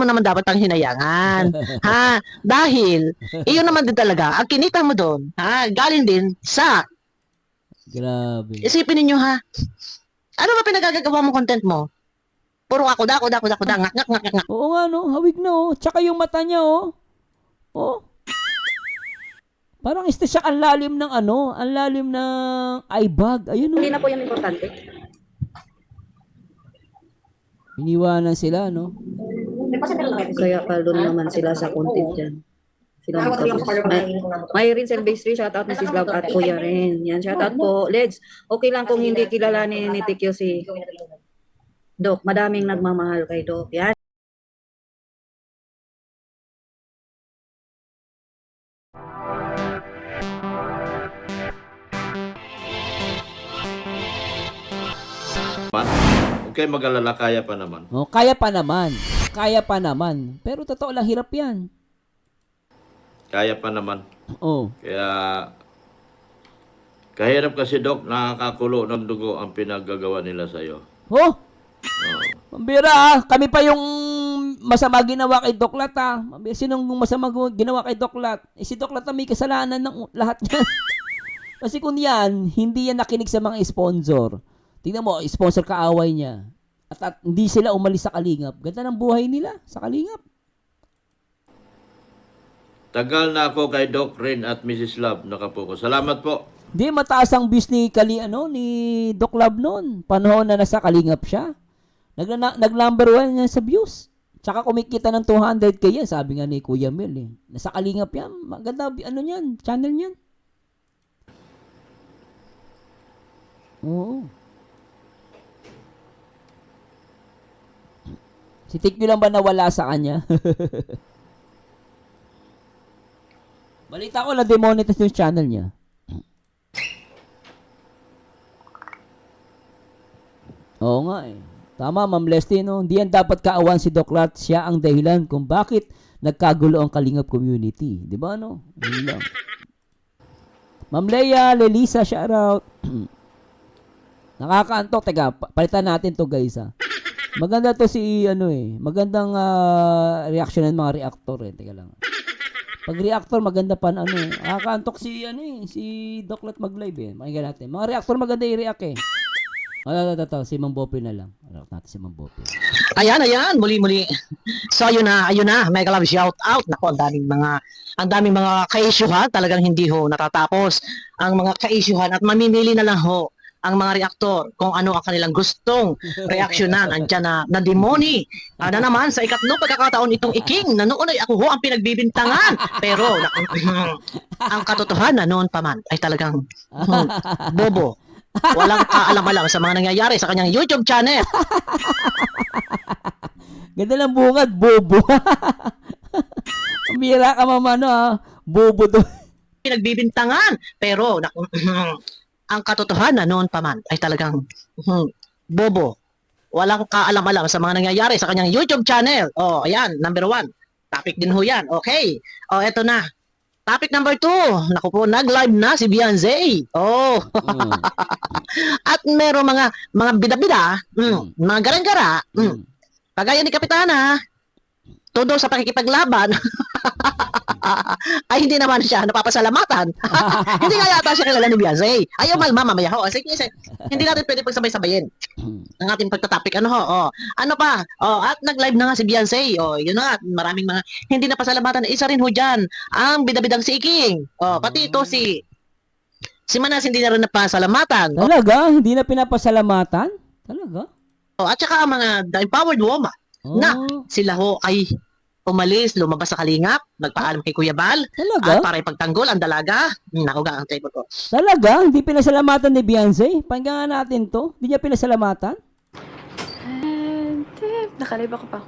mo naman dapat ang hinayangan. Ha? Dahil, iyon naman din talaga, ang kinita mo doon, ha? Galing din sa, Grabe. isipin ninyo ha, ano ba pinagagagawa mo content mo? Puro ako da, ngak, ngak, ngak, ngak. Oo nga, no? Hawig na, oh. Tsaka yung mata niya, oh. Oh. Parang siya ang lalim ng ano, ang lalim ng eye bag. Ayun, oh. Hindi na po yung importante. Iniwanan sila, no? Kaya kaldo naman sila sa content dyan. Sila Mayrin Silvestri, shoutout Mrs. Love at Kuya Ren. Yan, shoutout po. Leds, okay lang kung hindi kilalanin ni Tikyo si Doc. Madaming nagmamahal kay Doc. Yan. Okay, mag-alala, kaya pa naman. Oh, kaya pa naman. Kaya pa naman. Pero totoo lang, hirap yan. Kaya pa naman. Oh. Kaya, kahirap kasi, Dok, nakakakulo ng dugo ang pinaggagawa nila sa'yo. Oh, Oo. pambira ah. Kami pa yung masama ginawa kay Doklat ah. Sinong masama ginawa kay Doklat? Eh, si Doklat ang may kasalanan ng lahat yan. Kasi kung yan, hindi yan nakinig sa mga sponsor. Tingnan mo, sponsor kaaway niya. At hindi sila umalis sa Kalingap. Ganda ng buhay nila sa Kalingap. Tagal na ako kay Doc Ren at Mrs. Love nakapokus. Salamat po. Hindi, mataas ang views ni ni Doc Love noon. Panahon na nasa Kalingap siya. Nag-number 1 yan sa views. Tsaka kumikita ng 200k yan, sabi nga ni Kuya Mel eh. Nasa Kalingap yan. Maganda, ano yan, channel yan. Oo. Si Tikyo lang ba nawala sa kanya? Balita ko na demonetize yung channel niya. Oo nga eh. Tama, Ma'am Leslie, no? Hindi yan dapat kaawan si Doklat. Siya ang dahilan kung bakit nagkagulo ang Kalingap community. Di ba, no? Yun lang. Ma'am Leia, Lelisa, shoutout. Nakakaantok. Teka, palitan natin to guys, ha. Maganda to si, magandang reaction ng mga reactor, eh. Teka lang. Pag reactor, maganda pa na, nakakaantok si, si Doklat mag-live, eh. Makikita natin. Mga reactor, maganda i-react, eh. Si Mang Bopi na lang. React natin si Mang Bopi. Ayan, muli. So, ayun na, mega love shout out. Naku, ang daming mga ka-issuehan, talagang hindi ho natatapos ang mga ka-issuehan at mamimili na lang ho ang mga reaktor kung ano ang kanilang gustong reaksyonan. Andiyan na demoni. Na naman, sa ikatlong pagkakataon itong iking, na noon ay ako ho ang pinagbibintangan. Pero, ang katotohanan noon pa man ay talagang bobo. Walang kaalam-alam sa mga nangyayari sa kanyang YouTube channel. Ganda ng bungad, bobo. Bira ka mamano ha. Bobo to. Pinagbibintangan. Pero, ang katotohanan noon pa man ay talagang bobo. Walang kaalam-alam sa mga nangyayari sa kanyang YouTube channel. Oh, ayan, number 1. Topic din ho yan. Okay. Oh, eto na. Topic number 2. Naku po, nag-live na si Beyonce. Oh. At meron mga bida-bida, mga garang-gara, kagaya ni Kapitana, todo sa pakikipaglaban, ay hindi naman siya napapasalamatan. Hindi nga yata siya kilala ni Beyonce. Ayaw malma mamaya ho. Sige, hindi natin pwede pagsabay-sabayin ang ating pagtatapik. Ano pa? At nag-live na nga si Beyonce. Yun na nga, maraming mga hindi napasalamatan. Isa rin ho dyan, ang bidabidang si Iking. Pati ito si Manas hindi na rin napasalamatan. Talaga? Hindi na pinapasalamatan? Talaga? At saka ang mga the empowered woman na sila ho ay umalis, lumabas sa Kalingap, nagpaalam kay Kuya Bal, Talaga? at para ipagtanggol ang dalaga. Naku ga ang table ko. Talaga? Hindi pinasalamatan ni Beyonce? Pakinggan natin to. Hindi niya pinasalamatan? Nakalive ako pa.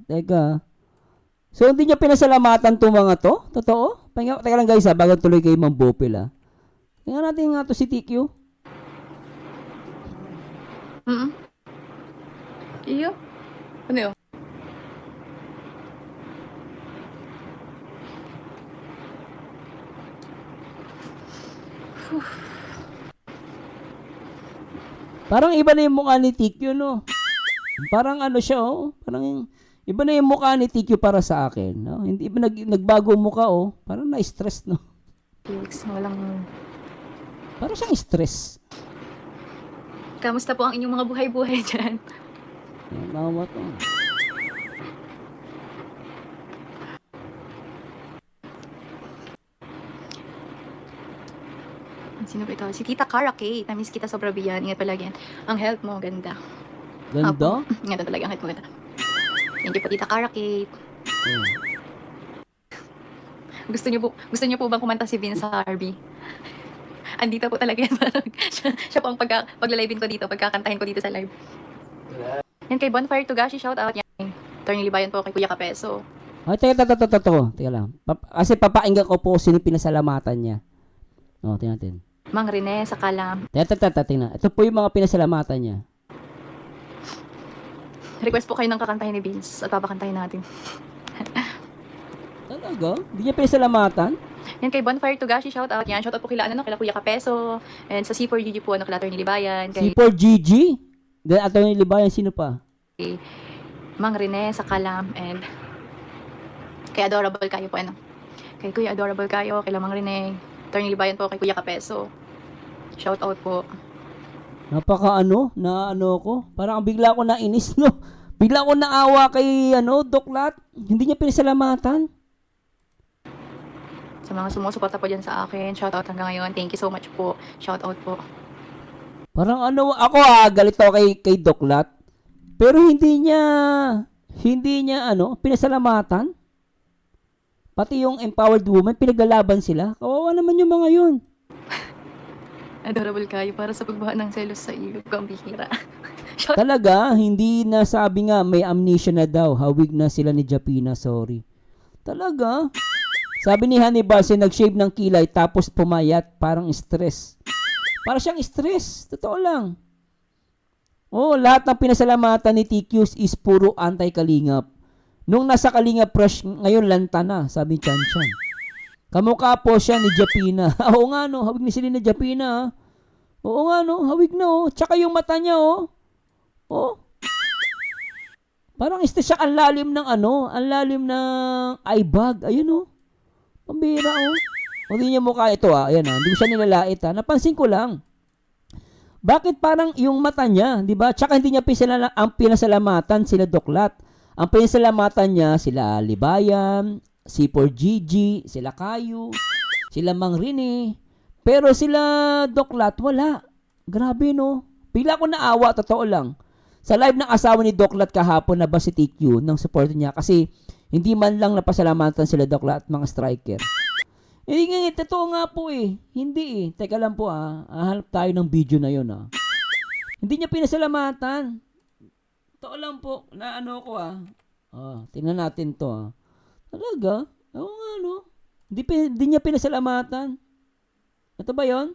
Teka. So, hindi niya pinasalamatan to mga to? Totoo? Teka lang guys bago tuloy kay Mang Bopil ha. Tingnan natin nga to si TQ. Iyo? Ano yun? Parang iba na yung mukha ni TQ, no? Parang ano siya, Parang Iba na yung mukha ni TQ para sa akin. No? Hindi iba nagbago ang mukha, oh. Parang na-stress, no? Felix, walang... Parang siyang stress. Kamusta po ang inyong mga buhay-buhay dyan? Nawa to. Sino ba ito? Si Tita Cara Kate. Namiss kita sobra biyan. Ingat palagi yan. Ang health mo, ganda. Ganda? Ganda talaga, ang health mo, ganda. Thank you po, Tita Cara Kate. Oh. Gusto niyo po bang kumanta si Vince Harvey? Andito po talaga yan. Parang siya po ang paglalivein ko dito, pagkakantahin ko dito sa live. Yan kay Bonfire Tugashi, shout out yan. Attorney Libayan po kay Kuya Kapeso. Ay, teka lang. Kasi papakinggan ko po sino pinasalamatan niya. Oh, tingnan natin. Mang Rene sa Kalam. Tingnan. Ito po yung mga pinasalamatan niya. Request po kayo ng kakantahin ni Vince at papakantahin natin. Talaga? Hindi niya pinasalamatan? Yan kay Bonfire Tugashi, shout out yan. Shout out po kila Kuya Kapeso. And sa C4GG po, kila Attorney Libayan. Kay C4GG? Then Attorney Libayan, sino pa? Mang Rene sa Kalam. And kay Adorable kayo po, Kay Kuya Adorable kayo, kay Mang Rene. Attorney Libayan po, kay Kuya Kapeso. Shout out po. Napaka ko. Parang bigla ako nainis, no? Bigla ako naawa kay, Doklat. Hindi niya pinasalamatan. Sa mga sumusuporta po dyan sa akin, shout out hanggang ngayon. Thank you so much po. Shout out po. Parang ako galit ako kay Doklat. Pero hindi niya pinasalamatan. Pati yung empowered woman, pinaglalaban sila. Kawawa naman yung mga yun. Adorable kayo para sa pagbuhat ng selos sa iyo. Kang bihira. Talaga, hindi na sabi nga may amnesia na daw. Hawig na sila ni Japina, sorry. Talaga. Sabi ni Hannibal, nag-shave ng kilay tapos pumayat, parang stress. Para siyang stress. Totoo lang. Oh, lahat ng pinasalamatan ni TQ is puro anti-kalingap. Nung nasa Kalingap Rush, ngayon lanta na, sabi Chan Chan. Kamukha po siya ni Japina. Oo nga no, hawig ni sila ni Japina. Oo nga no, hawig na oh. Tsaka yung mata niya oh. Oh. Parang siya ang lalim ng ang lalim ng eye bag. Ayun oh. Pambira oh. Hindi niya mukha ito ayan hindi ko siya nilalait Napansin ko lang. Bakit parang yung mata niya, di ba? Tsaka hindi niya ang pinasalamatan sila Doklat. Ang pinasalamatan niya sila Libayan, C4GG, sila Kayu, sila Mang Rene. Pero sila Doklat, wala. Grabe, no? Bigla ko naawa, totoo lang. Sa live ng asawa ni Doklat kahapon na ba si TQ ng support niya kasi hindi man lang napasalamatan sila Doklat at mga striker. Hindi nga, totoo nga po eh. Hindi eh. Teka lang po Hahanap tayo ng video na yun Hindi niya pinasalamatan. Totoo lang po na ko tingnan natin to Talaga? Oo nga no. Hindi niya pinasalamatan. Ito ba yon?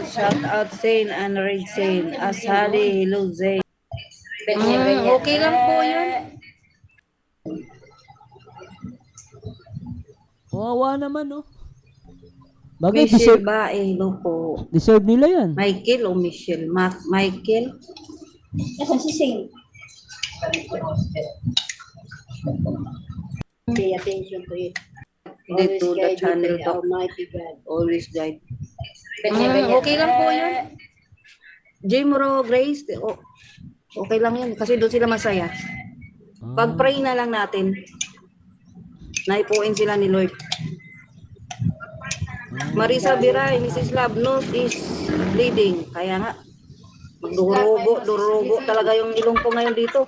Shout out Zane and Red Zane. Asali, hello Zane. Okay lang po yun. Kawawa naman no. Bagay, Michelle ba? Hello po. deserve nila yan. Michael o Michelle? Michael? Asan si Sing? Pay attention to it. Hindi to the channel the to. Almighty God. Always guide. Okay lang po yun. Jimro, Grace, okay lang yun. Kasi doon sila masaya. Pag-pray na lang natin. Naipuin sila ni Lord. Marisa Biray, Mrs. Love, nose is bleeding. Kaya nga, durugo talaga yung ilong ko ngayon dito.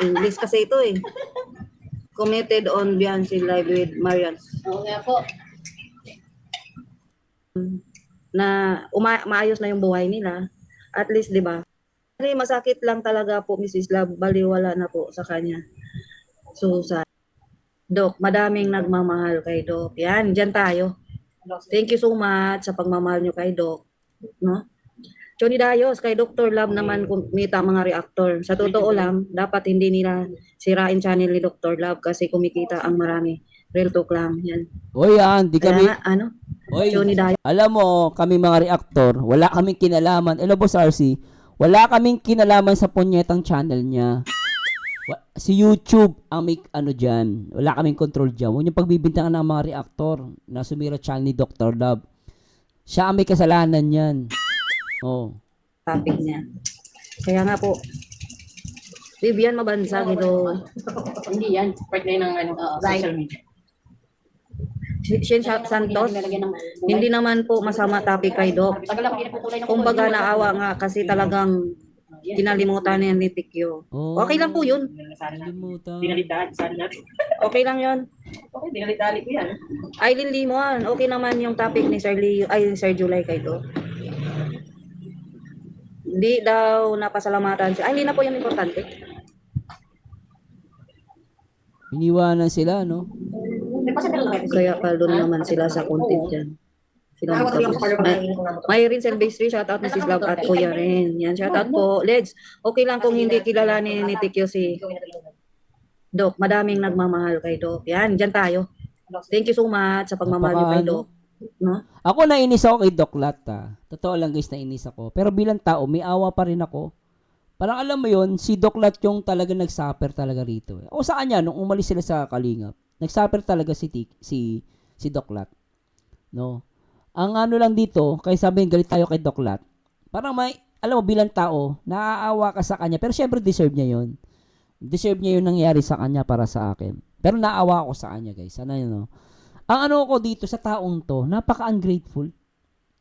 English kasi ito eh. Committed on Beyonce Live with Marian. Oo nga po. Na maayos na yung buhay nila. At least, di ba? Kasi masakit lang talaga po, Mrs. Love. Baliwala na po sa kanya. So, Doc, madaming nagmamahal kay Doc. Yan, dyan tayo. Thank you so much sa pagmamahal nyo kay Doc. No? Johnny Dayos, kay Dr. Love naman kumita mga reactor. Sa totoo lang, dapat hindi nila sirain channel ni Dr. Love kasi kumikita ang marami. Real talk lang. Yan. O yan, di kami... Kaya nga, Oy, Yun ni Daya. alam mo, kami mga reactor, wala kaming kinalaman. Hello, Boss RC. Wala kaming kinalaman sa punyetang channel niya. Si YouTube ang may ano dyan. Wala kaming control dyan. Huwag yung pagbibintangan ng mga reactor na sumira channel ni Dr. Love. Siya ang may kasalanan yan. Oh. Topic niya. Kaya nga po, Vivian Mabansag ito. Hindi yan. Part na yun ng social media. Shen Santos, hindi naman po masama topic kay Doc. Tagal ako pinapukulay ng Kumbaga naawa nga kasi talagang kinalimutan niya ni Tikyo. Oh. Okay lang po yun. Kalimutan. Dinalitali sa natin. Okay lang yun. Okay, dinalitali ko yan. Aileen Limon, okay naman yung topic ni Sir Leo, ay Sir July kay Doc. Hindi daw napasalamatan siya. Ay, hindi na po yung importante. Iniwanan sila, no? Kaya doon naman sila sa content dyan. Sila magtapos. Mayrin Silvestri, shoutout Mrs. Love at Kuya Ren. Yan, shoutout po. Legs, okay lang kung hindi kilalanin ni Tikyo si Doc. Madaming nagmamahal kay Doc. Yan, dyan tayo. Thank you so much sa pagmamahal niyo kay Doc. No? Ako nainis ako kay Doc Lat, Totoo lang guys, nainis ako. Pero bilang tao, may awa pa rin ako. Parang alam mo yon, si Doc Lat yung talaga nag-suffer talaga rito. O sa kanya, nung umalis sila sa Kalingap, nag-suffer talaga si Doc Lat. No? Ang ano lang dito, kaya sabihin galit tayo kay Doc Lat, parang may, alam mo, bilang tao, naaawa ka sa kanya. Pero syempre, deserve niya yon. Deserve niya yung nangyari sa kanya para sa akin. Pero naawa ako sa kanya, guys. Ano yun, no? Ang ano ko dito sa taong to, napaka-ungrateful.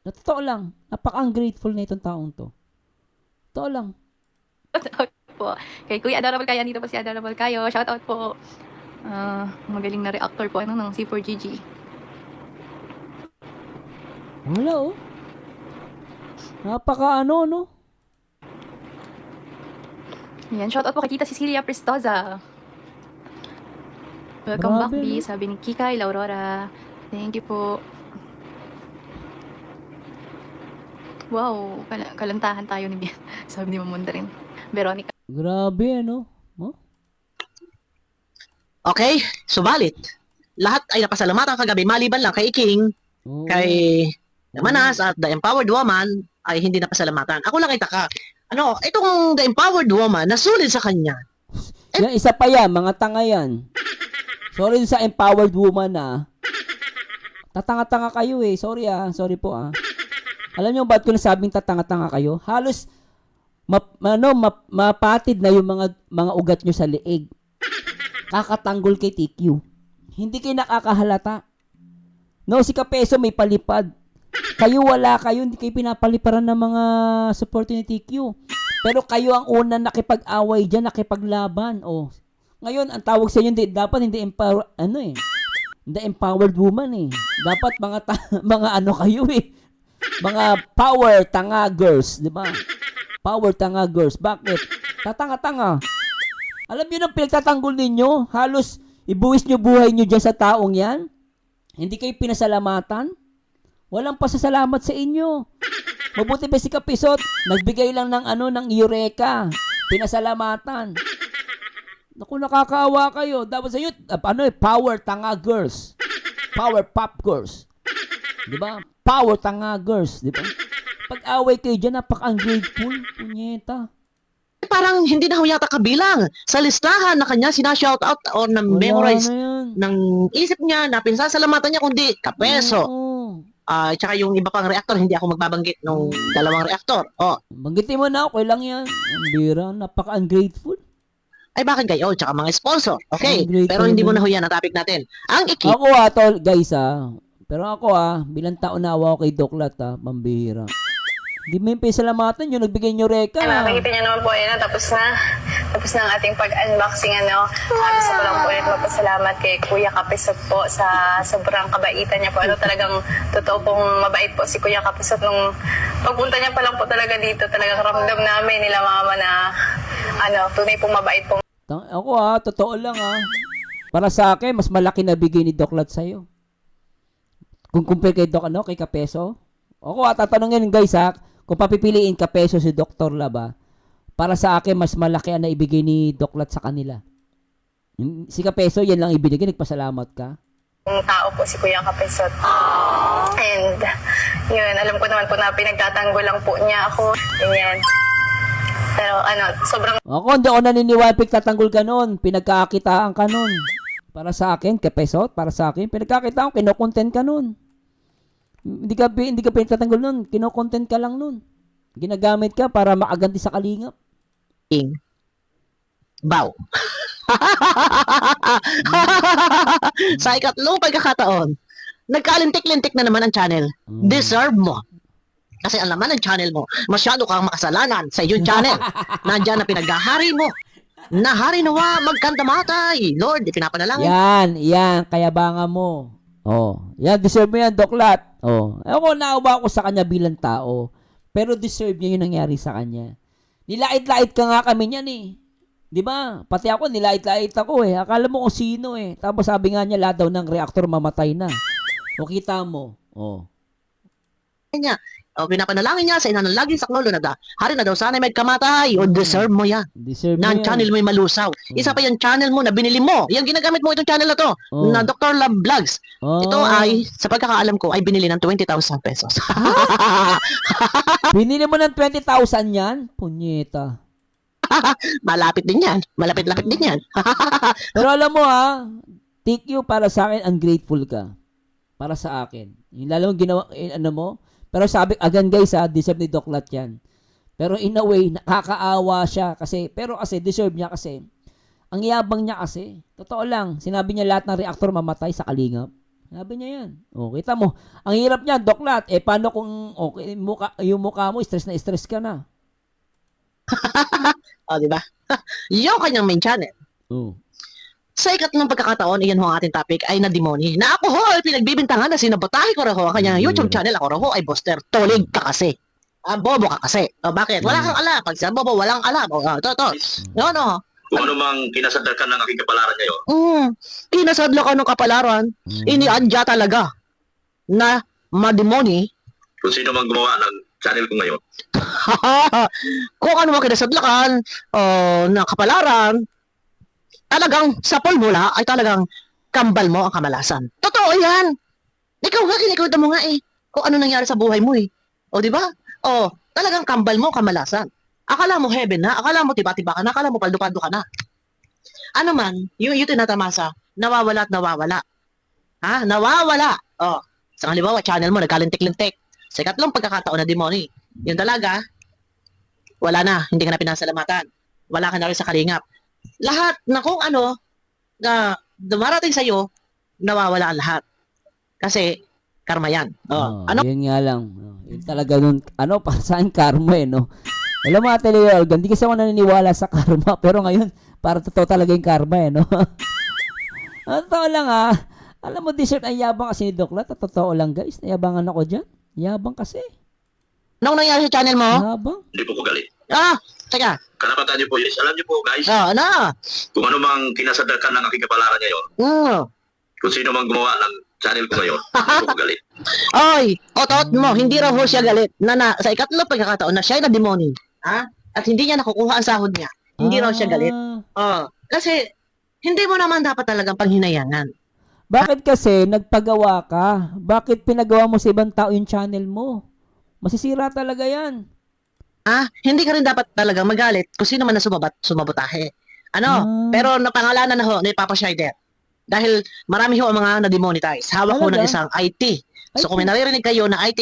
Totoo lang, napaka-ungrateful na itong taong to. Totoo lang. Shout out po. Kay Kuya Adorable Kayo, dito po si Adorable Kayo. Shout out po. Magaling na reactor po ng C4GG. Wala, oh. Napaka ano, no? Yan, shout out po kay Tita Cecilia Prestoza. Welcome Grabe, back, B. no? Sabi ni Kikay Laurora. Thank you po. Wow, kalantahan tayo ni Bian. Sabi ni Mamunda rin. Veronica. Grabe, ano? Oh? Okay, subalit. Lahat ay napasalamatan kagabi, maliban lang kay King, Oh. kay Manas at The Empowered Woman ay hindi napasalamatan. Ako lang ay taka. Ano, itong The Empowered Woman, nasulit sa kanya. Yan, isa pa yan, mga tanga yan. Sorry sa empowered woman, Tatanga-tanga kayo eh. Sorry sorry po Alam niyo ba't ko nasabing tatanga-tanga kayo? Halos mapatid na yung mga ugat nyo sa leeg. Kakatanggol kay TQ. Hindi kayo nakakahalata. No, si Kapeso may palipad. Kayo wala kayo, hindi kayo pinapaliparan ng mga support ni TQ. Pero kayo ang una nakipag-away dyan, nakipaglaban. Oh. Ngayon, ang tawag sa inyo, dapat hindi the empowered woman eh. Dapat mga ano kayo eh. Mga power tanga girls, di ba? Power tanga girls. Bakit? Tatanga-tanga. Alam niyo nang pinagtatanggol ninyo, halos ibuwis niyo buhay niyo diyan sa taong 'yan. Hindi kayo pinasalamatan. Walang pasasalamat sa inyo. Mabuti pa si Kapisot, nagbigay lang ng Eureka. Pinasalamatan. Naku, nakakaawa kayo. Dapat sa iyo, power tanga girls. Power pop girls. Di ba? Power tanga girls. Di ba? Pag-away kayo dyan, napaka-ungrateful. Punyeta. Parang hindi na ho yata kabilang sa listahan na kanya sinashoutout o na-memorize Wala na yan. ng isip niya na pinsasalamatan niya kundi Kapeso. Oo. Tsaka yung iba pang reactor, hindi ako magbabanggit ng dalawang reactor. Oh, Banggitin mo na, okay lang yan. Ang bira, napaka-ungrateful. ay bakit kayo? Tsaka mga sponsor. Okay, Ungrateful pero hindi mo naman. na ho yan ang topic natin. Ang iki, Ako tol, guys pero ako bilang tao na awa ko kay Doklat pambihira. Hindi mo yung salamatan yung nagbigay nyo reka. Nakikita niyo naman po, tapos na ang ating pag-unboxing, gusto ko lang po ulit magpasalamat kay Kuya Kapisot po sa sobrang kabaitan niya po. Talagang totoo pong mabait po si Kuya Kapisot. Nung pagpunta niya pa lang po talaga dito, talagang ramdam namin nila mama na, tunay pong mabait po. Ako totoo lang Para sa akin, mas malaki na bigay ni Doklat sa'yo. Kung compare kay kay Kapeso. Ako tatanungin guys kung papipiliin Kapeso si Dr. Laba, para sa akin, mas malaki ang naibigay ni Doklat sa kanila. Si Kapeso, yan lang ibinigay, nagpasalamat ka. tao po si Kuya Kapesot. And yun, alam ko naman po na pinagtatanggol lang po niya ako. Ganyan. Pero sobrang Ako, hindi ako naniniwala pagtatanggol ka nun. Pinagkakitaan ka nun. Para sa akin, Kapesot, para sa akin, pinagkakitaan ko, kinokontent ka nun. Hindi ka pinagtatanggol nun, kinokontent ka lang nun. Ginagamit ka para makaganti sa kalingap. Bow. Sa ikatlong pagkakataon, nagkalintik-lintik na naman ang channel. Deserve mo. Kasi ang laman ng channel mo, masyado kang makasalanan sa iyong channel. Nandyan na pinaghahari mo. Nahari nawa, magkandamatay. Lord, ipinapanalangin. Yan, kayabangan mo. Yan, deserve mo yan, Doklat. Ako, naawa ko sa kanya bilang tao. Pero deserve niya yung nangyari sa kanya. Nilait-lait ka nga kami niyan eh. Di ba? Pati ako, nilait-lait ako eh. Akala mo kung sino eh. Tapos sabi nga niya, lahat daw ng reactor mamatay na. Kita mo. Niya. Pinapanalangin niya sa inanalagin sa klolo na hari na daw sana may kamatay. Deserve mo yan. Deserve mo Na ang yan. channel mo ay malusaw. Isa pa yung channel mo na binili mo. Yan ginagamit mo itong channel na to. Na Dr. Love Vlogs. Ito ay, sa pagkakaalam ko, ay binili ng 20,000 pesos. Binili mo ng 20,000 yan? Punyeta. Malapit din yan. Malapit-lapit din yan. Pero alam mo thank you para sa akin, ungrateful ka. Para sa akin. Yung lalo ginawa, mo. Pero sabi, again guys deserve ni Doklat yan. Pero in a way, nakakaawa siya kasi, pero kasi deserve niya kasi. Ang yabang niya kasi. Totoo lang, sinabi niya lahat ng reactor mamatay sa kalingap. Sinabi niya yan. Kita mo, ang hirap niya, Doklat. Paano kung yung mukha mo, stress na stress ka na? Di ba? Yung kanyang main channel. Sa ikatlong pagkakataon, iyan ho ang ating topic ay na-demoni. Na ako ho ay pinagbibintangan na sinabotahe ko raho ang kanyang YouTube channel. Ako raho ay Buster. Tolig ka kasi. Bobo ka kasi. Bakit? Wala kang alam. Pag sa bobo, walang alam. Ito. No. Kung ano mang kinasadlakan ng aking kapalaran ngayon. Inasadla ka ng kapalaran. Iniadya talaga na mademoni. Kung sino mang gumawa ng channel ko ngayon. Kung ano mga kinasadlakan ng kapalaran, talagang sa pulmula ay talagang kambal mo ang kamalasan. Totoo yan. Ikaw nga, kinikwento mo nga eh. Kung ano nangyari sa buhay mo eh. Di ba? Talagang kambal mo ang kamalasan. Akala mo heaven na, akala mo tiba-tiba ka na, akala mo paldo-paldo ka na. Ano man, yung tinatamasa, nawawala at nawawala. Nawawala. Sa halimbawa, channel mo, nagkalintik-lintik. Sa ikatlong pagkakataon na demoni. Yung talaga, wala na, hindi ka na pinasalamatan. Wala ka na rin sa kalingap. Lahat na kung ano na dumarating sa iyo, nawawala ang lahat. Kasi karma yan. Yun nga lang. Yun talaga nun, para saan karma no? Alam mo, Ate Leo, hindi kasi ako naniniwala sa karma, pero ngayon, para totoo talaga yung karma no? Totoo lang alam mo, deserve ang yabang kasi ni Doklat. Totoo lang guys, nayabangan ako dyan. Yabang kasi. Anong nangyari sa channel mo? Yabang. Hindi po ko galit. Teka. Karapatan niyo po yun. Alam niyo po guys, Ano? kung ano mang kinasadlakan ng aking kapalaran ngayon. Kung sino mang gumawa ng channel ko ngayon, hindi po ko galit. Oy, otot mo, hindi raw ho siya galit na sa ikatlong pagkakataon na siya ay na-demoni. At hindi niya nakukuha ang sahod niya. Hindi raw siya galit. Kasi hindi mo naman dapat talagang panghinayangan. Bakit kasi nagpagawa ka? Bakit pinagawa mo sa ibang tao yung channel mo? Masisira talaga yan. Hindi ka rin dapat talagang magalit kung sino man na sumabotahe. Pero napangalanan na ho ni Papa Schneider. Dahil marami ho ang mga na-demonetize. Hawak ho ng Talaga? isang IT. So kung may naririnig kayo na IT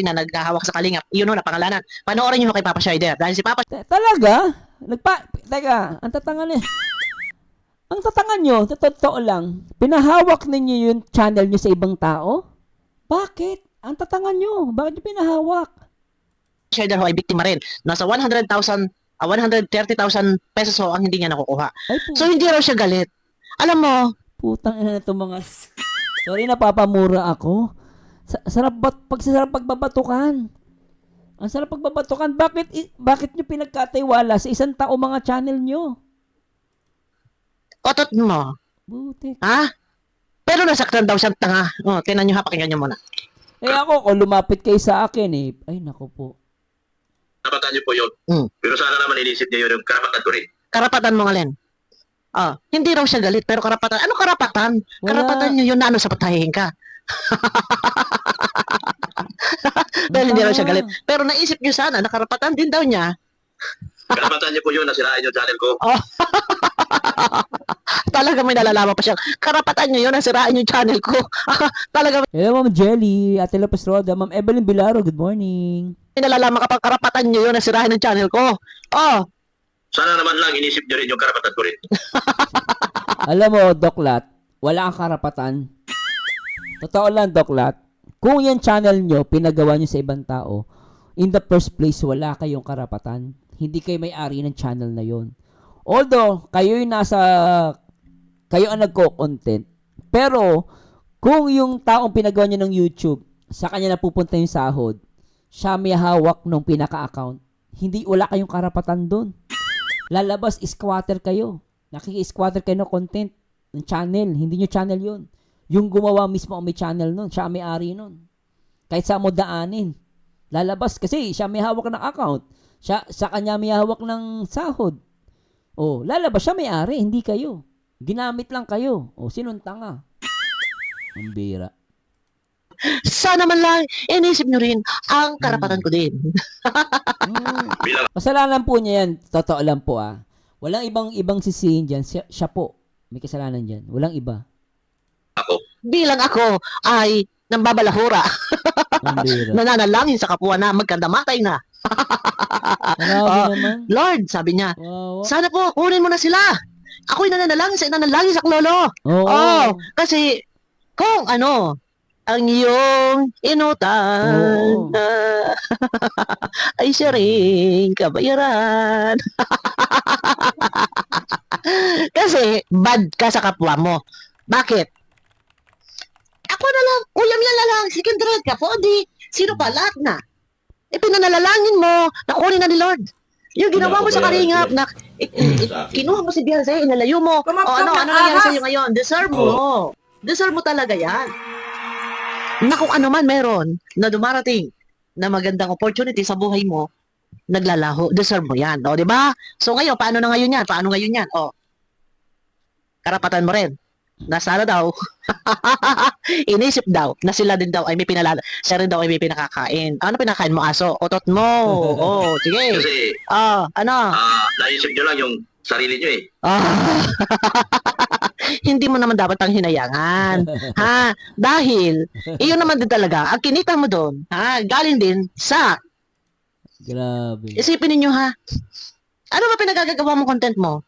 na naghahawak sa kalingap, yun ho napangalanan. Panoorin nyo ho kay Papa Schneider. Dahil si Papa Talaga? Teka, ang tatangan Ang tatangan nyo, totoo lang, pinahawak ninyo yung channel nyo sa ibang tao? Bakit? Ang tatangan nyo, bakit nyo pinahawak? Schneider ho ay biktima rin. Nasa 130,000 pesos ho ang hindi niya nakukuha. Ay, So hindi raw siya galit. Alam mo, putang ina na itong mga... Sorry, napapamura ako. Sarap pagbabatukan. Ang sarap pagbabatukan. Bakit nyo pinagkatiwala sa isang tao mga channel nyo? otot mo. Butik. Pero nasaktan daw siya tanga. Tinan nyo ha, pakinggan nyo muna. Ako, kung lumapit kayo sa akin ay naku po. Karapatan niyo po yun. Pero sana naman inisip niyo yun yung karapatan ko rin. Karapatan mo nga, Len. Hindi raw siya galit, pero karapatan. Ano karapatan? Wala. Karapatan niyo yun na ano sa patahin ka. Pero hindi raw siya galit. Pero naisip niyo sana, na karapatan din daw niya. Karapatan niyo po yun na sirain yung channel ko. Talaga may nalalaman pa siya. Karapatan niyo yun na sirain yung channel ko. Talaga Hello, Ma'am Jelly, Ate Lopez Roda, Ma'am Evelyn Bilaro, good morning. may nalalaman ka pa. Karapatan niyo yun na sirain yung channel ko. Sana naman lang inisip niyo rin yung karapatan ko rin. Alam mo, Doklat, wala kang karapatan. Totoo lang, Doklat. Kung yan channel nyo, pinagawa nyo sa ibang tao, in the first place, wala kayong karapatan. Hindi kayo may-ari ng channel na yon. Although, kayo ang nagko-content. Pero, kung yung taong pinagawa nyo ng YouTube, sa kanya napupunta yung sahod, siya may hawak ng pinaka-account, wala kayong karapatan doon. Lalabas, squatter kayo. Nakiki-squatter kayo ng content ng channel. Hindi nyo channel yun. Yung gumawa mismo ang may channel nun. Siya ang may-ari nun. Kahit sa mo daanin. Lalabas kasi siya may hawak ng account. Sa kanya may hawak ng sahod. Lalabas siya may-ari. Hindi kayo. Ginamit lang kayo. Sinong tanga? Ang bira. sana man lang, inisip niyo rin ang karapatan ko din. Kasalanan po niya yan. Totoo lang po Walang ibang sisihin dyan. Siya po. May kasalanan dyan. Walang iba. Bilang ako ay nambabalahura. Ang bira. Nananalangin sa kapwa na magkandamatay na. Grabe naman. Lord, sabi niya, Wow. sana po, kunin mo na sila. Ako'y nananalangin sa klolo. Oo. Kasi kung ano, ang iyong inutan ay siya rin kabayaran. Kasi bad ka sa kapwa mo. Bakit? Ako na lang, kuya Mian na lang, second rate ka, Fodi. Sino pa? Lahat na. Pinanalalangin mo, nakunin na ni Lord. Yung ginawa mo sa Kalingap, kinuha mo si Beyonce, inalayo mo. Ano nangyari sa'yo ngayon? Deserve mo. Deserve mo talaga yan. Na kung ano man meron na dumarating na magandang opportunity sa buhay mo, naglalaho, deserve mo yan. Di ba? So ngayon, paano ngayon yan? Karapatan mo rin. Nasana daw, inisip daw, na sila din daw ay may siya rin daw ay may pinakakain. Ano pinakain mo, aso? Otot mo. Sige. Kasi, Ano? naisip niyo lang yung sarili niyo eh. Hindi mo naman dapat ang hinayangan. Dahil, iyon naman din talaga, ang kinita mo doon, galing din sa, Grabe. isipin ninyo ano ba pinagagagawa mong content mo?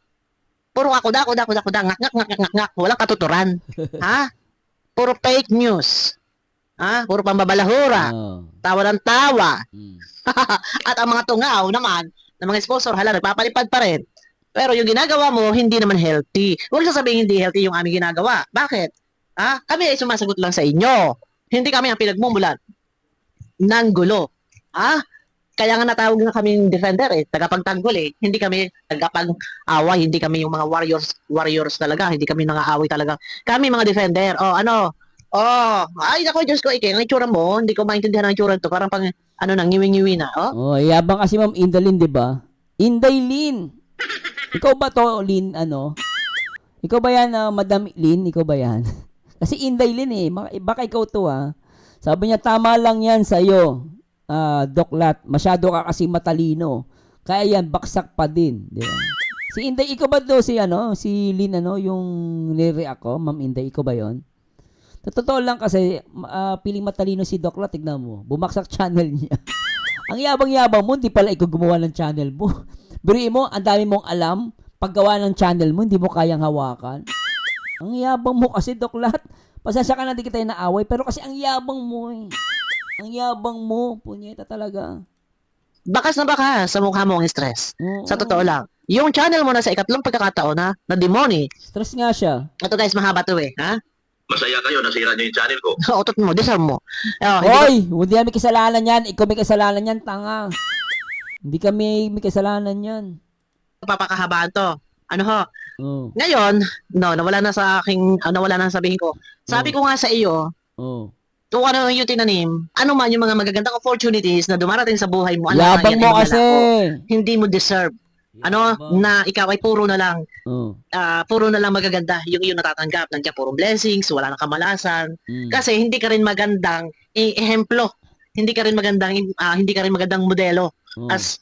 Puro ako, ngak, walang katuturan. Puro fake news. Puro pambabalahura. Tawa ng tawa. At ang mga tungaw naman, ng mga sponsor, nagpapalipad pa rin. Pero yung ginagawa mo, hindi naman healthy. Huwag sasabihin hindi healthy yung aming ginagawa. Bakit? Kami ay sumasagot lang sa inyo. Hindi kami ang pinagmumulan ng gulo. Kaya nga natawag na kaming defender tagapagtanggol Hindi kami tagapag-away, hindi kami yung mga warriors talaga, hindi kami nangaaway talaga. Kami mga defender. Ay nako, Diyos ko, ang itsura mo, hindi ko maintindihan ang itsura to, parang ngiwi-ngiwi na. Yabang kasi Ma'am Indalyn, di ba? Indaylin. Ikaw ba to, Lin, Ikaw ba yan, Madam Lin? Ikaw ba yan? Kasi Indaylin baka ikaw to Sabi niya, tama lang yan sa'yo. Doklat, masyado ka kasi matalino. Kaya yan, baksak pa din. Di ba? Si Inday, ikaw ba do si Lin, yung nire-react ko? Ma'am Inday, ikaw ba yon? Totoo lang kasi, piling matalino si Doklat, tignan mo. Bumaksak channel niya. Ang yabang-yabang mo, hindi pala ikaw gumawa ng channel mo. Biriin mo, ang dami mong alam. Paggawa ng channel mo, hindi mo kayang hawakan. Ang yabang mo kasi, Doklat. Pasensya ka na, di kita naaway. Pero kasi ang yabang mo Ang yabang mo, punyeta talaga. Bakas na baka sa mukha mo ang stress. Sa totoo lang. Yung channel mo na sa ikatlong pagkakataon na demoni. Stress nga siya. Ito guys, mahaba to Masaya kayo, nasira niyo yung channel ko. Otot mo, deserve mo. Hoy, hindi kami kasalanan yan. Ikaw may kasalanan yan, tanga. Hindi kami may kasalanan yan. Papakahabaan to. Ngayon, nawala na sa aking, nawala na sabihin ko. Sabi ko nga sa iyo, kung ano yung tinanim, ano man yung mga magagandang opportunities na dumarating sa buhay mo, Yabang mo kasi. Hindi mo deserve. Ano, na ikaw ay puro na lang Oh. puro na lang magaganda yung iyong natatanggap. Nandiyan puro blessings, wala nang kamalasan. Mm. Kasi hindi ka rin magandang ehemplo. Hindi ka rin magandang modelo Oh. as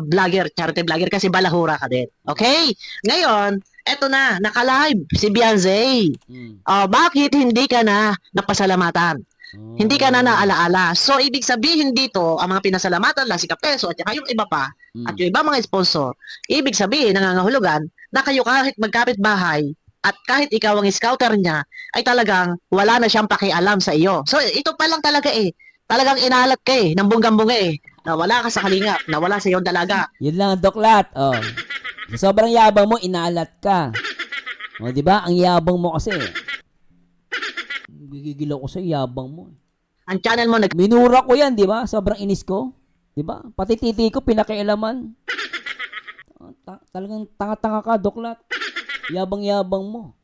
vlogger, charity vlogger kasi balahura ka din. Okay? Ngayon, eto na, naka-live si Beyonce. Mm. Bakit hindi ka na napasalamatan? Oh. Hindi ka na naalaala. So, ibig sabihin dito, ang mga pinasalamatan lang si Kapeso at saka yung iba pa, Mm. at yung iba mga sponsor, ibig sabihin, nangangahulugan, na kayo kahit magkapit bahay, at kahit ikaw ang scouter niya, ay talagang wala na siyang pakialam sa iyo. So, ito pa lang talaga talagang inalat ka ng bunggam-bunga na wala ka sa kalingap, na wala sa iyong dalaga. Yun lang ang doklat. Oh. Sa sobrang yabang mo, inalat ka. O, di ba? Ang yabang mo kasi. Gigigil ako sa yabang mo. Ang channel mo, Minura ko yan, di ba? Sobrang inis ko. Di ba? Pati titi ko, pinakialaman. Talagang tanga-tanga ka, doklat. Yabang-yabang mo.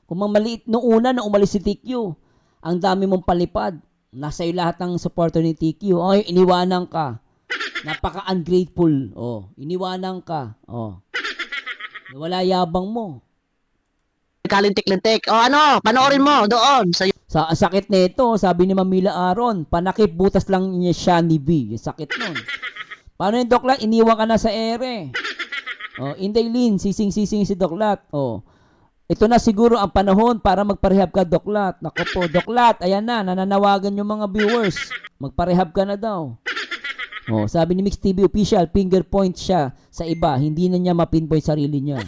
Kung maliit nung una na umalis si TQ, ang dami mong palipad. Nasa iyo lahat ng supporter ni TQ. Ay, iniwanan ka. Napaka-ungrateful. Oh, iniwanan ka. Oh. Wala yabang mo. kalintik-lintik. Panoorin mo doon sa Sa ang sakit nito, sabi ni Mamila Aron, panakip butas lang niya siya ni B. Yung sakit nun. Paano yung doklat? Iniwan ka na sa ere. Oh, Inday Lin, sising-sising si doklat. Oh. Ito na siguro ang panahon para magparehab ka, doklat. Nako po, doklat, ayan na, nananawagan yung mga viewers. Magparehab ka na daw. Oh, sabi ni Mix TV Official, finger point siya sa iba. Hindi na niya mapinpoint sarili niya.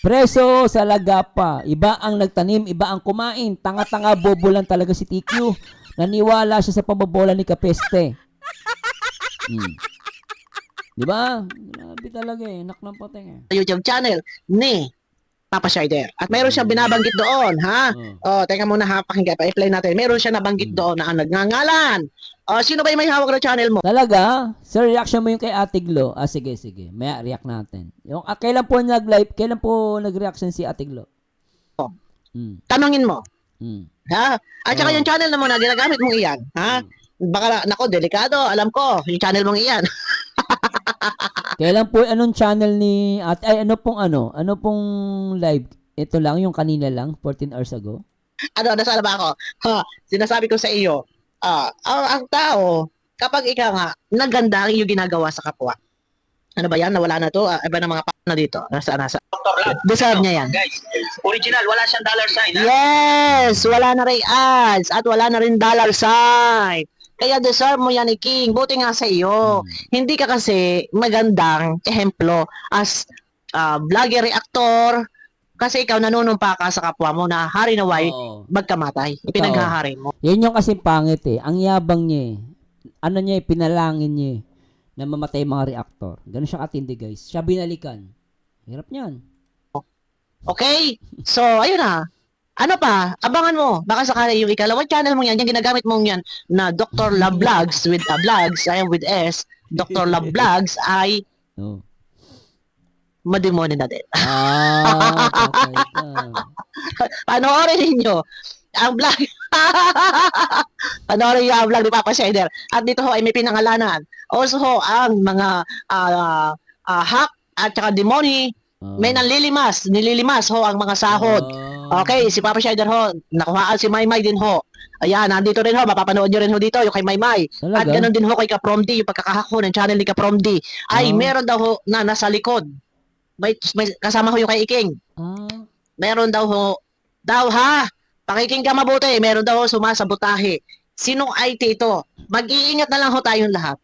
Preso sa Lagapa. Iba ang nagtanim, iba ang kumain. Tanga-tanga, bobo lang talaga si TQ. Naniwala siya sa pambobola ni Kapeste. Di ba? Grabe talaga nak ng poteng YouTube channel ni Papa Shider. At mayroon siyang binabanggit doon, ha? Teka muna ha, pakinggan pa, i-play natin. Mayroon siya nabanggit doon na ang nagngangalan. Sino ba yung may hawak ng channel mo? Talaga? Sir, reaction mo yung kay Ate Glo? Sige. Maya react natin. Yung, kailan po nag-live? Kailan po nag-reaction si Ate Glo? Tanungin mo. Ha? At saka Oh. yung channel naman na ginagamit mong iyan, ha? Baka, delikado, alam ko, yung channel mong iyan. Kailan po, anong channel ni Ate? Ay, ano pong live? Ito lang, yung kanina lang, 14 hours ago? Nasaan ba ako? Sinasabi ko sa iyo, ang tao, kapag ikaw nga, naganda ang iyong ginagawa sa kapwa. Ano ba yan? Nawala na to? Iba na mga na dito. Nasa. Deserve niya yan. Guys, original, wala siyang dollar sign. Yes! Wala na rin ads at wala na rin dollar sign. Kaya deserve mo yan, King. Buti nga sa iyo. Hindi ka kasi magandang ehemplo as vlogger, reactor, kasi ikaw nanunumpa ka sa kapwa mo na hari na way magkamatay. Ipinaghahari mo. Yan yung kasi pangit Ang yabang niya Ano niya pinalangin niya na mamatay mga reactor. Ganun siya katindi, guys. Siya binalikan. Hirap niyan. Okay? So, ayun na. Ano pa? Abangan mo. Baka sakali yung ikalawang channel mo yan, yung ginagamit mong yan na Dr. Love Vlogs with vlogs, I am with S, Dr. Love Vlogs ay mademoni na din. Patay ka. Panoorin ninyo ang vlog. Panoorin niyo ang vlog ni Papa Shader. At dito ho ay may pinangalanan. Also ho, ang mga hack at saka demoni, may nililimas ho ang mga sahod. Okay, si Papa Shader ho, nakuhaan si Maymay din ho. Ayan, nandito rin ho, mapapanood nyo rin ho dito, yung kay Maymay. At Talaga? ganun din ho kay Kapromdi, yung pagkakahak ho ng channel ni Kapromdi, ay meron daw ho na nasa likod. May kasama ho yung kay Iking. Meron daw ho, pakiking ka mabuti, meron daw ho sumasabotahe. Sinong IT ito? Mag-iingat na lang ho tayong lahat.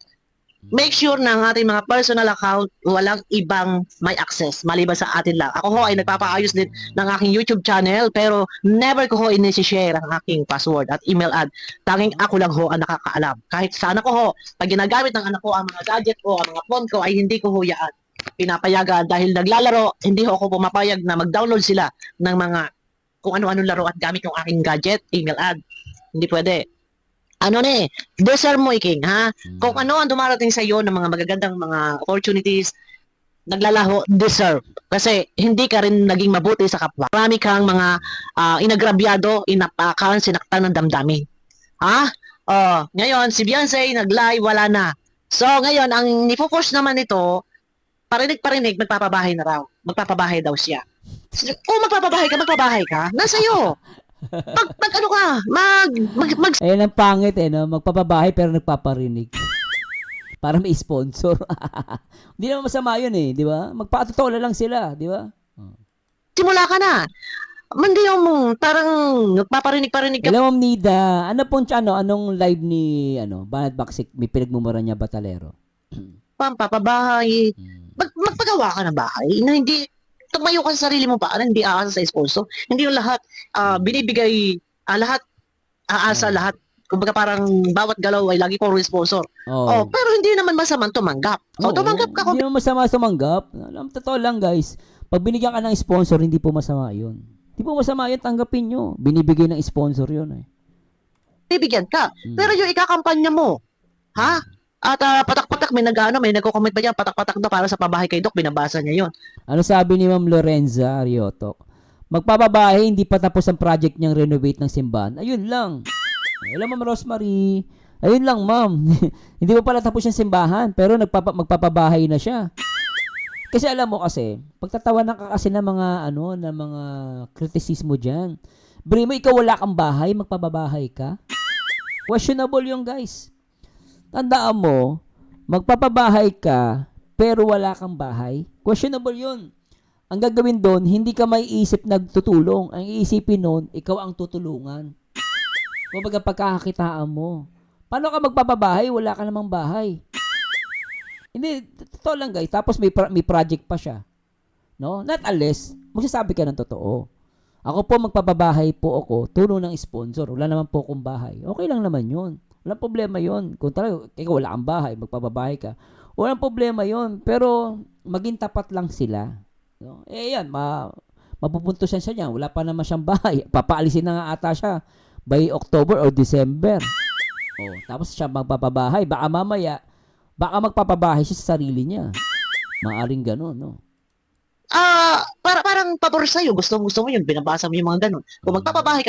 Make sure na ang ating mga personal account walang ibang may access maliban sa atin lang. Ako ho ay nagpapaayos din ng aking YouTube channel pero never ko ho inisi-share ang aking password at email ad. Tanging ako lang ho ang nakakaalam. Kahit sa anak ko ho, pag ginagamit ng anak ko ang mga gadget ko, ang mga phone ko ay hindi ko ho yan pinapayagan dahil naglalaro, hindi ho ako pumapayag na mag-download sila ng mga kung ano-ano laro at gamit yung aking gadget, email ad. Hindi pwede. Deserve mo, Iking, ha? Kung ano ang dumarating sa iyo ng mga magagandang mga opportunities, naglalaho, deserve. Kasi hindi ka rin naging mabuti sa kapwa. Marami kang mga inagrabyado, inapakan, sinaktan ng damdamin. Ha? Ngayon, si Beyonce nag-live, wala na. So, ngayon, ang nipupush naman nito, parinig, magpapabahay na raw. Magpapabahay daw siya. Kung magpapabahay ka, nasa iyo. Pag ano ka, mag Ayan ang pangit no? Magpapabahay pero nagpaparinig. Para may sponsor. Hindi naman masama yun di ba? Magpatotoo lang sila, di ba? simula ka na. Hindi yung parang nagpaparinig-parinig ka. Alam mo, Nida, ano pong anong live ni, Banat Baksik, may pinagmumura niya Batalero? Pampapabahay. Magpagawa ka ng bahay na hindi tumayo ka sa sarili mo pa, hindi aasa sa sponsor. Hindi yung lahat binibigay, lahat aasa, lahat. Kumbaga parang bawat galaw ay lagi puro sponsor. Oh. Pero hindi naman masamang tumanggap. So, tumanggap ka. Hindi naman masama tumanggap. Alam, totoo lang guys, pag binigyan ka ng sponsor, hindi po masama yun. Hindi po masama yun, tanggapin nyo. Binibigay ng sponsor yun Bibigyan ka. Pero yung ikakampanya mo, ha? At patak-patak, may nagko-comment pa dyan, patak-patak daw para sa pabahay kay Doc, binabasa niya yon. Ano sabi ni Ma'am Lorenza Arioto? Magpapabahay, hindi pa tapos ang project niyang renovate ng simbahan. Ayun lang. Alam Ma'am Rosemary, ayun lang ma'am. Hindi pa pala tapos yung simbahan, pero magpapabahay na siya. Kasi alam mo kasi, pagtatawanan ka kasi ng mga ng mga kritisismo diyan. Brimo, ikaw wala kang bahay, magpapabahay ka? Questionable yung guys. Tandaan mo, magpapabahay ka, pero wala kang bahay. Questionable yun. Ang gagawin doon, hindi ka may isip nagtutulong. Ang iisipin noon, ikaw ang tutulungan. Kumbaga pagkakakitaan mo. Paano ka magpapabahay? Wala ka namang bahay. Hindi, totoo lang guys. Tapos may project pa siya. No? Not unless, magsasabi ka ng totoo. Ako po magpapabahay po ako, tulong ng sponsor. Wala naman po akong bahay. Okay lang naman yun. Walang problema yun. Kung talaga, ikaw wala kang bahay, magpapabahay ka. Walang problema yun. Pero, maging tapat lang sila. No? Yan, mapupuntusan siya niyan. Wala pa naman siyang bahay. Papaalisin na nga ata siya by October or December. Tapos siya magpapabahay. Baka mamaya, magpapabahay siya sa sarili niya. Maaring gano'n, no? Parang pabor sa'yo. Gusto mo yun. Binabasa mo yung mga ganun. Kung magpapabahay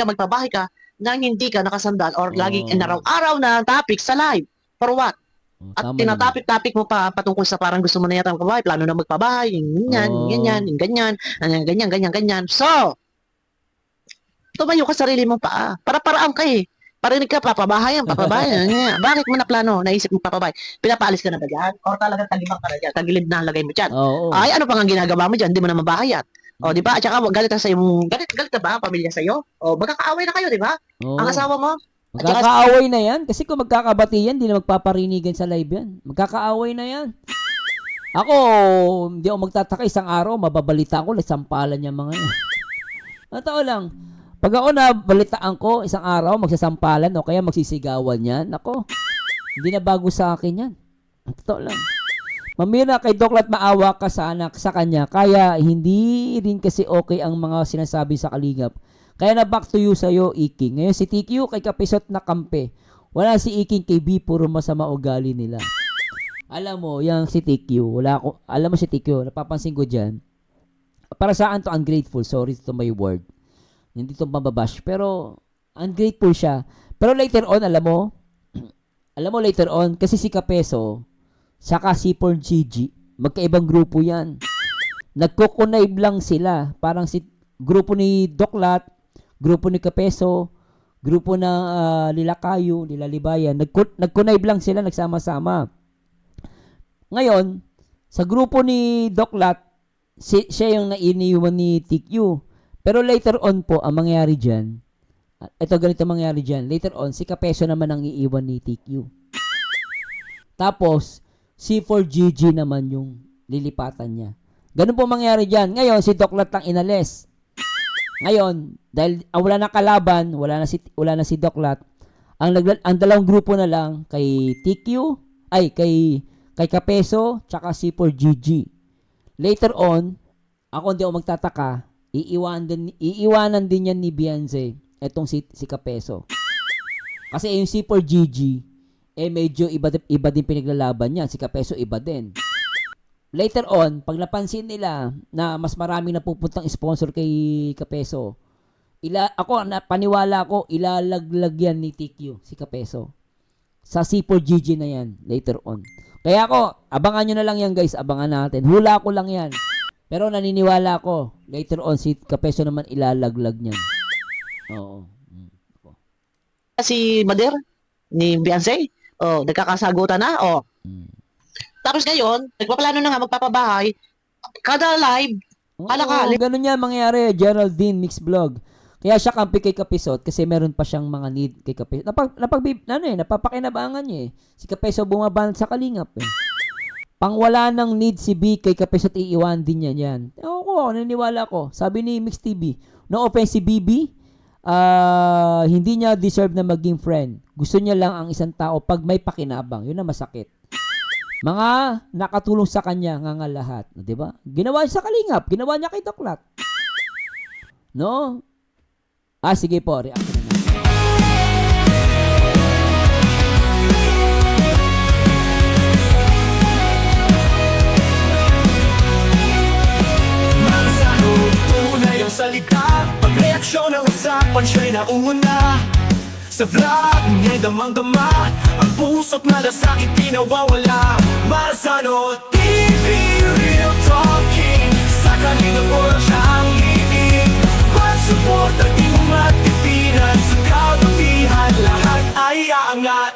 ka nang hindi ka nakasandal or laging inaraw-araw na topic sa live. For what? At tinatopic-topic mo pa patungkol sa parang gusto mo na yata magpabahay, plano na magpabahay, ganyan. So, tumayo ka sarili mo pa. Para-paraan ka Parinig ka, papabahayan. Bakit mo na plano? Naisip mo papabahay. Pinapaalis ka na ba dyan? O talagang tagibang ka na dyan? Tagilid na lagay mo dyan? Ay, ano pang ang ginagawa mo dyan? Hindi mo na mabahayat. Di ba? At saka, galit na sa'yo. Galit na ba ang pamilya sa'yo? Magkakaaway na kayo, di ba? Ang asawa mo? Magkakaaway na yan. Kasi kung magkakabati yan, di na magpaparinigan sa live yan. Magkakaaway na yan. Ako, hindi ako magtataka. Isang araw, mababalita ko, sampalan niya mga yan. Totoo lang. Pag ako nabalitaan ko, isang araw, magsasampalan o kaya magsisigawan yan, ako, hindi na bago sa akin yan. Totoo lang. Mamira, kay Doklat maawa ka sa kanya, kaya hindi rin kasi okay ang mga sinasabi sa Kalingap. Kaya na back to you sa'yo, Iking. Ngayon si TQ, kay Kapisot na kampe. Wala si Iking kay B, puro masama ugali nila. Alam mo, yung si TQ, alam mo si TQ, napapansin ko dyan, para saan to ungrateful, sorry to my word. Hindi itong mababash, pero ungrateful siya. Pero later on, alam mo later on, kasi si Kapeso, saka si Gigi, magkaibang grupo yan. Nagko-connive lang sila. Parang si grupo ni Doklat, grupo ni Kapeso, grupo ng Lilakayo, Nilalibayan. Nag-connive lang sila, nagsama-sama. Ngayon, sa grupo ni Doklat, siya yung nainiwan ni TQ. Pero later on po, ang mangyari dyan, ganito mangyari dyan. Later on, si Kapeso naman ang iiwan ni TQ. Tapos, si Gigi naman yung lilipatan niya. Ganun po mangyari dyan. Ngayon, si Doklat ang inalis. Ngayon, dahil wala na kalaban, wala na si Doklat, ang dalawang grupo na lang kay TQ, kay Kapeso, tsaka si Gigi. Later on, ako hindi ako magtataka, iiwanan din yan ni Beyonce etong si Kapeso. Kasi yung si Gigi, medyo iba din pinaglalaban niya. Si Kapeso iba din. Later on, pag napansin nila na mas maraming napupuntang sponsor kay Kapeso, paniwala ko, ilalaglag yan ni TQ, si Kapeso. Sa C4GG na yan later on. Kaya ako, abangan nyo na lang yan guys, abangan natin. Hula ko lang yan. Pero naniniwala ko, later on si Kapeso naman ilalaglag niyan. Oo. Si Mader ni Beyonce, nagkakasagutan na, Tapos ngayon, nagpaplano na nga magpapabahay, kada live, Oo, ganun yan mangyayari. Geraldine Mix Vlog. Kaya siya kampi kay Kapisot kasi meron pa siyang mga need kay Kapisot. Napapakinabangan niya eh. Si Kapeso bumaban sa kalingap eh. Pangwala ng need si B kay Kapisot, iiwan din niya yan. Ako, naniniwala ko. Sabi ni Mix TV, no offense si BB, hindi niya deserve na maging friend. Gusto niya lang ang isang tao pag may pakinabang. Yun ang masakit. Mga nakatulong sa kanya nga lahat. Di ba? Ginawa niya sa kalingap. Ginawa niya kay Doklat. No? Sige po. React na natin. Manzano, tunay ang salita. Pagreaksyon ng usapan, siya'y nauna. Sa vlog, niya'y damang-dama. Ang puso't malasakit, pinawawala. Manzano TV, real talking. Sa kanila po lang siya ang liig. Mag-support at di mo matipinan. Sa kabutihan, lahat ay aangat.